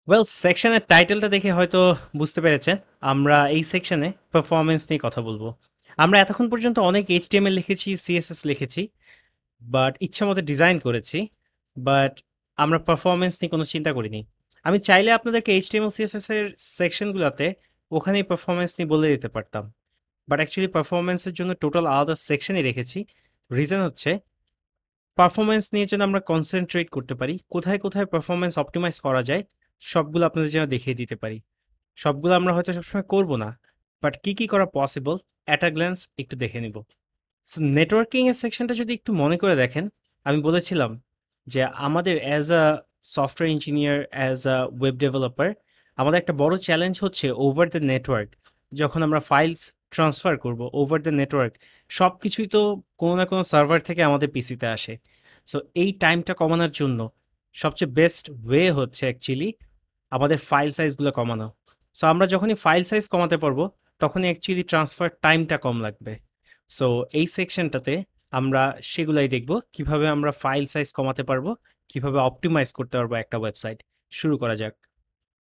Well, সেকশনের টাইটেলটা দেখে হয়তো বুঝতে পেরেছেন আমরা এই সেকশনে পারফরমেন্স নিয়ে কথা বলবো। আমরা এতক্ষণ পর্যন্ত অনেক এইচটিএমএল লিখেছি, সিএসএস লিখেছি, বাট ইচ্ছা মতো ডিজাইন করেছি, বাট আমরা পারফরমেন্স নিয়ে কোনো চিন্তা করিনি। আমি চাইলে আপনাদেরকে এইচটিএমএল সিএসএস এর সেকশনগুলোতে ওখানেই পারফরমেন্স নিয়ে বলে দিতে পারতাম, বাট অ্যাকচুয়ালি পারফরমেন্সের জন্য টোটাল আলাদা সেকশনই রেখেছি। রিজন হচ্ছে পারফরমেন্স নিয়ে যেন আমরা কনসেন্ট্রেট করতে পারি, কোথায় কোথায় পারফরমেন্স অপটিমাইজ করা যায় সবগুলো আপনাদের যেন দেখিয়ে দিতে পারি। সবগুলো আমরা হয়তো সবসময় করব না, বাট কি কি করা পসিবল অ্যাট আ গ্ল্যান্স একটু দেখে নিব। সো নেটওয়ার্কিং এর সেকশনটা যদি একটু মনে করে দেখেন, আমি বলেছিলাম যে আমাদের as a software engineer, as a web developer, আমাদের একটা বড় চ্যালেঞ্জ হচ্ছে ওভার দ্য নেটওয়ার্ক। যখন আমরা ফাইলস ট্রান্সফার করব ওভার দ্য নেটওয়ার্ক, সব কিছুই তো কোনো না কোনো সার্ভার থেকে আমাদের পিসিতে আসে। সো এই টাইমটা কমানোর জন্য সবচেয়ে বেস্ট ওয়ে হচ্ছে অ্যাকচুয়ালি আমাদের ফাইল সাইজগুলো কমানো। সো আমরা যখনই ফাইল সাইজ কমাতে পারবো, তখনই অ্যাকচুয়ালি ট্রান্সফার টাইমটা কম লাগবে। সো এই সেকশনটাতে আমরা সেগুলাই দেখব, কিভাবে আমরা ফাইল সাইজ কমাতে পারবো, কিভাবে অপটিমাইজ করতে পারবো একটা ওয়েবসাইট। শুরু করা যাক।